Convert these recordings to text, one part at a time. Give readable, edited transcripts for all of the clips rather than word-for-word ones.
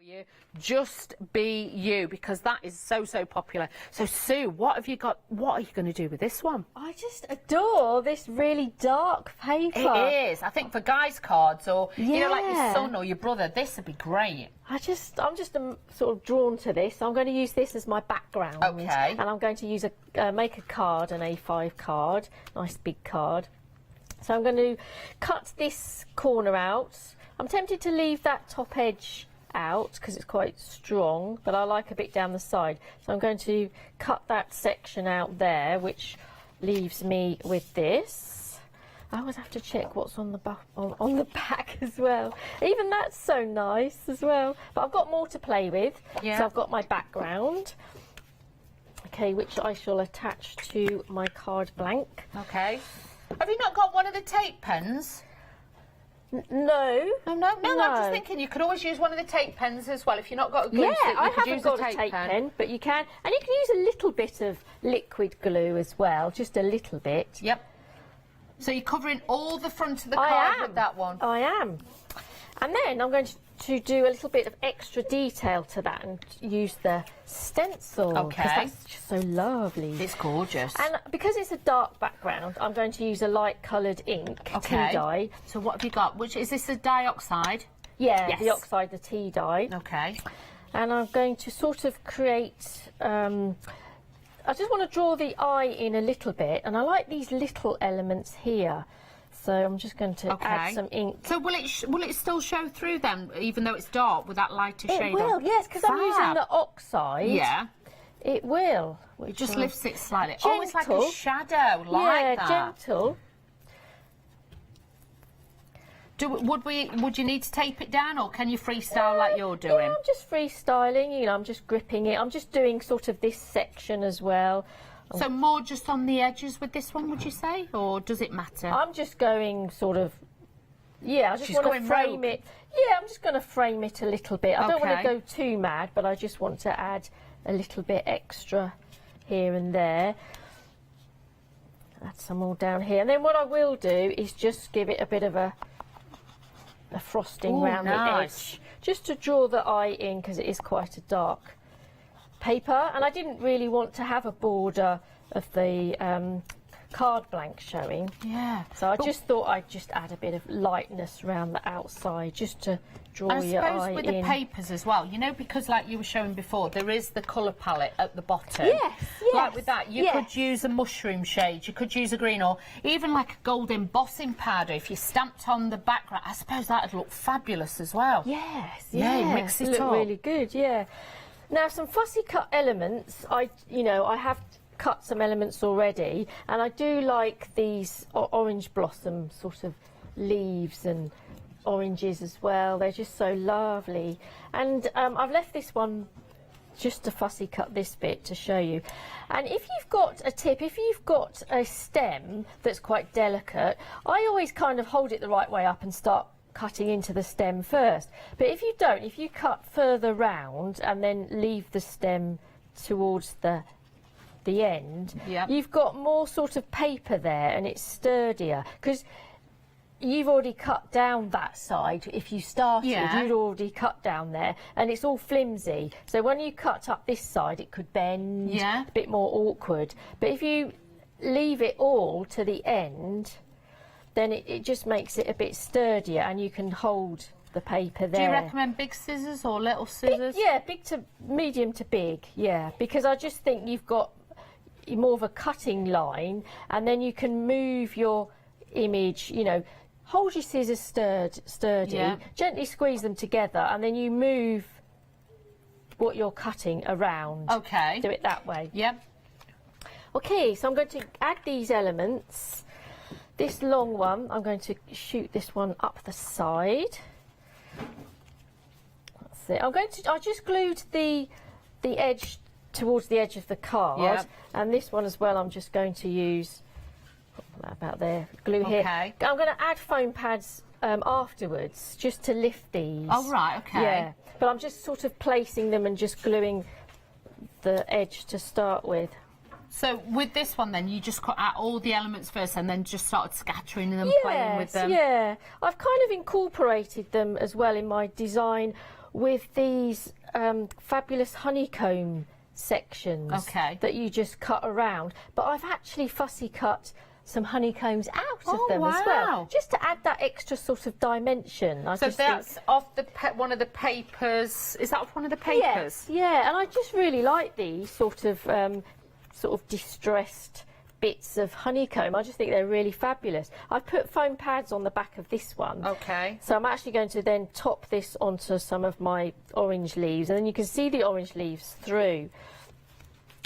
You just be you, because that is so popular. So Sue, what have you got? What are you going to do with this one? I just adore this really dark paper. It is. I think for guys' cards, or you know, like your son or your brother, this would be great. I'm just sort of drawn to this. I'm going to use this as my background. Okay. And I'm going to use make a card, an A5 card, nice big card. So I'm going to cut this corner out. I'm tempted to leave that top edge out because it's quite strong, but I like a bit down the side. So I'm going to cut that section out there, which leaves me with this. I always have to check what's on the on the back as well. Even that's so nice as well. But I've got more to play with. Yeah. So I've got my background. Okay, which I shall attach to my card blank. Okay. Have you not got one of the tape pens? No. No. I'm just thinking you could always use one of the tape pens as well if you've not got a glue stick. Yeah, I haven't got a tape pen, but you can, and you can use a little bit of liquid glue as well, just a little bit. Yep. So you're covering all the front of the card with that one. I am. And then I'm going to do a little bit of extra detail to that and use the stencil. Okay. Because that's just so lovely. It's gorgeous. And because it's a dark background, I'm going to use a light coloured ink, tea dye. So what have you got? Which is this, the dioxide? Yeah, yes. The oxide, the tea dye. Okay. And I'm going to sort of create... I just want to draw the eye in a little bit, and I like these little elements here. So I'm just going to add some ink. So will it still show through then, even though it's dark, with that lighter shade on? It will, yes, because I'm using the oxide. Yeah. It will. It just lifts it slightly. Gentle. Oh, it's like a shadow, like that. Yeah, gentle. Would you need to tape it down, or can you freestyle like you're doing? Yeah, I'm just freestyling, you know, I'm just gripping it. I'm just doing sort of this section as well. So more just on the edges with this one, would you say? Or does it matter? I'm just going sort of, yeah, I just want to frame it. Yeah, I'm just going to frame it a little bit. I don't want to go too mad, but I just want to add a little bit extra here and there. Add some more down here. And then what I will do is just give it a bit of a frosting around the edge. Just to draw the eye in, because it is quite a dark paper, and I didn't really want to have a border of the card blank showing. Yeah. So I just thought I'd just add a bit of lightness around the outside, just to draw your eye in. I suppose with the papers as well, you know, because like you were showing before, there is the colour palette at the bottom. Yes. Like with that, you could use a mushroom shade, you could use a green, or even like a gold embossing powder. If you stamped on the background, I suppose that'd look fabulous as well. Yes. Yeah, mix it up. Look really good. Yeah. Now some fussy cut elements. I have cut some elements already, and I do like these orange blossom sort of leaves and oranges as well. They're just so lovely. And I've left this one just to fussy cut this bit to show you. And if you've got a tip, if you've got a stem that's quite delicate, I always kind of hold it the right way up and start cutting into the stem first. But if you don't, if you cut further round and then leave the stem towards the end, you've got more sort of paper there, and it's sturdier, because you've already cut down that side. If you started, you'd already cut down there, and it's all flimsy. So when you cut up this side, it could bend, a bit more awkward. But if you leave it all to the end, then it just makes it a bit sturdier, and you can hold the paper there. Do you recommend big scissors or little scissors? Big to medium to big, because I just think you've got more of a cutting line, and then you can move your image, you know, hold your scissors sturdy, gently squeeze them together, and then you move what you're cutting around. Okay. Do it that way. Yep. Okay, so I'm going to add these elements. This long one, I'm going to shoot this one up the side. That's it. I just glued the edge towards the edge of the card, and this one as well I'm just going to use about there, glue here. I'm going to add foam pads afterwards, just to lift these. Oh right, okay. Yeah, but I'm just sort of placing them and just gluing the edge to start with. So with this one then, you just cut out all the elements first and then just started scattering them, playing with them? Yeah, I've kind of incorporated them as well in my design with these fabulous honeycomb sections Okay. that you just cut around. But I've actually fussy cut some honeycombs out of them as well, wow. just to add that extra sort of dimension. So that's off the one of the papers. Is that off one of the papers? Yeah, and I just really like these sort of distressed bits of honeycomb. I just think they're really fabulous. I've put foam pads on the back of this one. Okay. So I'm actually going to then top this onto some of my orange leaves, and then you can see the orange leaves through.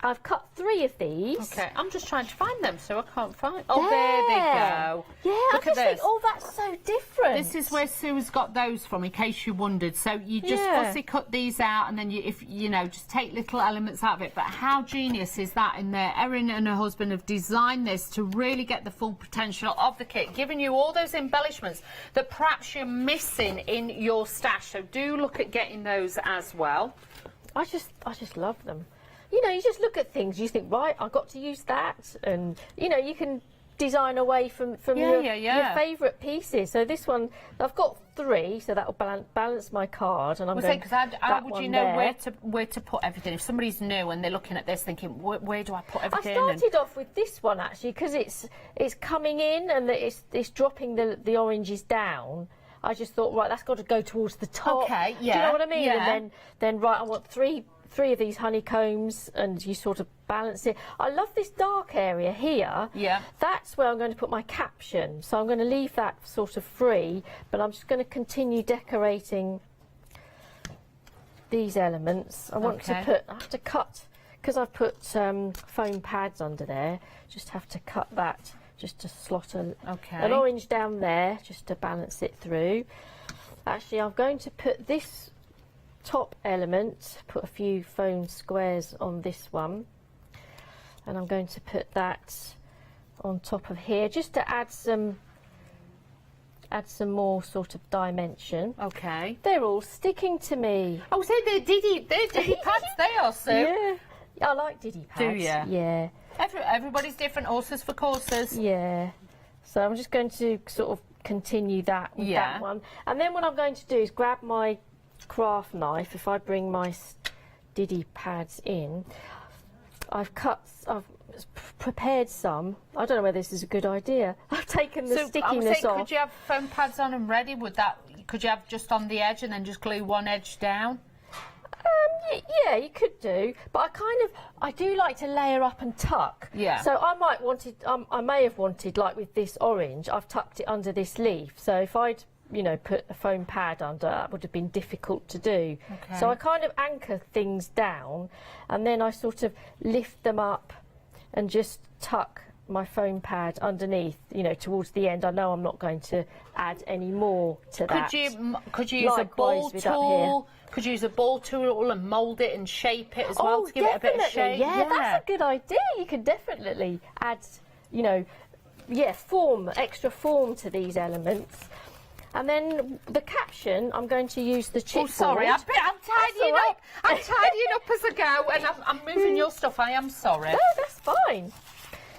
I've cut 3 of these. Okay, I'm just trying to find them, so I can't find. Oh, there they go. Yeah, Look I at just think, this. oh, that's so different. This is where Sue's got those from, in case you wondered. So you just Yeah. fussy cut these out, and then just take little elements out of it. But how genius is that in there? Erin and her husband have designed this to really get the full potential of the kit, giving you all those embellishments that perhaps you're missing in your stash. So do look at getting those as well. I just love them. You know, you just look at things, you think, right, I've got to use that, and you can design away from your favourite pieces. So this one, I've got 3, so that will balance my card, and I'm going. Because how would you know there. where to put everything? If somebody's new and they're looking at this, thinking, where do I put I everything? started off with this one actually because it's coming in and it's dropping the oranges down. I just thought, right, that's got to go towards the top. Okay, Do you know what I mean? yeah. And then right, I want three of these honeycombs, and you sort of balance it. I love this dark area here. Yeah. That's where I'm going to put my caption. So I'm going to leave that sort of free, but I'm just going to continue decorating these elements. I want to Okay. I have to cut, because I've put foam pads under there, just have to cut that, just to slot an orange down there, just to balance it through. Actually, I'm going to put this top element, put a few foam squares on this one, and I'm going to put that on top of here, just to add some more sort of dimension. Okay. They're all sticking to me. Oh, so they're Diddy pads, they are, Sue. Yeah, I like Diddy pads. Do ya? Yeah. Everybody's different, horses for courses. Yeah. So I'm just going to sort of continue that with that one. And then what I'm going to do is grab my craft knife. If I bring my Diddy pads in, I've prepared some. I don't know whether this is a good idea. I've taken the stickiness off. Could you have foam pads on and ready? Could you have just on the edge and then just glue one edge down? Yeah, you could do, but I do like to layer up and tuck. Yeah. So I may have wanted, like with this orange, I've tucked it under this leaf. So if I'd, put a foam pad under, that would have been difficult to do. Okay. So I kind of anchor things down, and then I sort of lift them up and just tuck my foam pad underneath, towards the end. I know I'm not going to add any more to that. Could you use a ball tool? Could you use a ball tool and mould it and shape it as well to give it a bit of shape? Yeah, that's a good idea. You could definitely add, extra form to these elements. And then the caption, I'm going to use the chipboard. Oh, sorry, I'm tidying up. I'm tidying up as I go, and I'm moving your stuff. I am sorry. No, that's fine.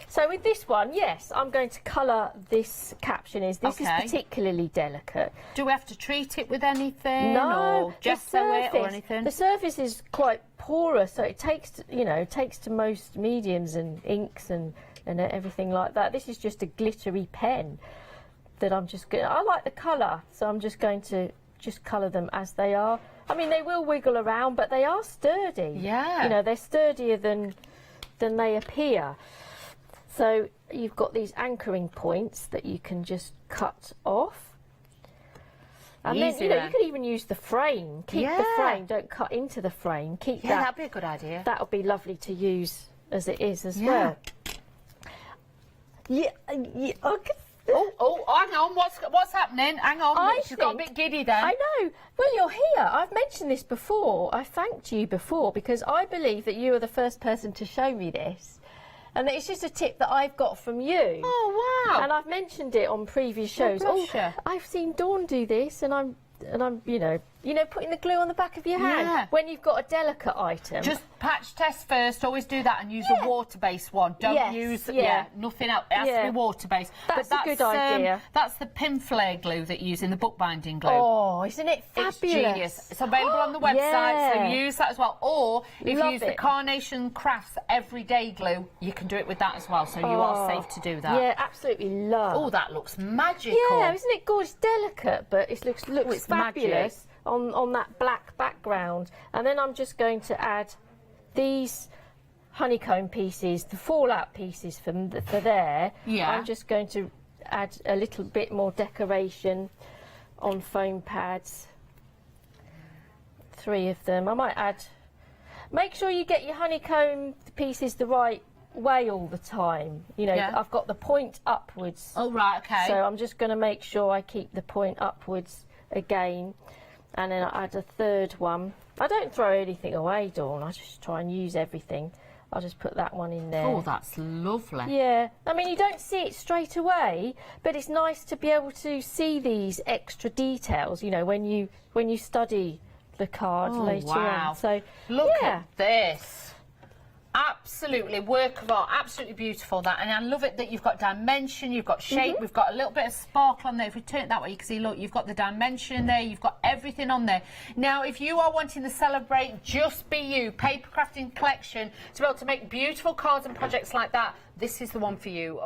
So with this one, yes, I'm going to colour this caption. This is particularly delicate. Do we have to treat it with anything? No, or gesso it or anything? The surface is quite porous, so it takes to most mediums and inks and everything like that. This is just a glittery pen that I like the colour, so I'm just going to colour them as they are. I mean, they will wiggle around, but they are sturdy. Yeah. They're sturdier than they appear. So you've got these anchoring points that you can just cut off. And then, you could even use the frame. Keep the frame, don't cut into the frame. Keep that. Yeah, that'd be a good idea. That would be lovely to use as it is as well. Yeah, okay. Oh, hang on, what's happening? Hang on, she's got a bit giddy then. I know. Well, you're here. I've mentioned this before. I thanked you before because I believe that you are the first person to show me this. And it's just a tip that I've got from you. Oh, wow. And I've mentioned it on previous shows. Bless you. I've seen Dawn do this, and I'm you know, putting the glue on the back of your hand Yeah. when you've got a delicate item. Just patch test first. Always do that and use a water-based one. Don't Yes, use yeah. nothing else. It has to Yeah. be water-based. That's a good idea. That's the pin flare glue that you use in the bookbinding glue. Oh, isn't it It's fabulous? genius. It's available on the website, so Yeah. use that as well. Or if Love you use the it. Carnation Crafts Everyday Glue, you can do it with that as well. So you are safe to do that. Yeah, absolutely love. Oh, that looks magical. Yeah, isn't it gorgeous? Delicate, but it looks it's fabulous on that black background. And then I'm just going to add these honeycomb pieces, the fallout pieces for there. Yeah. I'm just going to add a little bit more decoration on foam pads. 3 of them. I might add. Make sure you get your honeycomb pieces the right way all the time. You know, Yeah. I've got the point upwards. Oh, right, okay. So I'm just going to make sure I keep the point upwards again, and then I add a 3rd one. I don't throw anything away, Dawn. I just try and use everything. I'll just put that one in there. Oh, that's lovely. Yeah, I mean, you don't see it straight away, but it's nice to be able to see these extra details, you know, when you study the card Oh, later wow. on. So Look yeah. at this. Absolutely work of art, absolutely beautiful that, and I love it that you've got dimension, you've got shape, we've got a little bit of sparkle on there. If we turn it that way, you can see, look, you've got the dimension in there, you've got everything on there. Now, if you are wanting to celebrate Just Be You paper crafting collection to be able to make beautiful cards and projects like that, this is the one for you.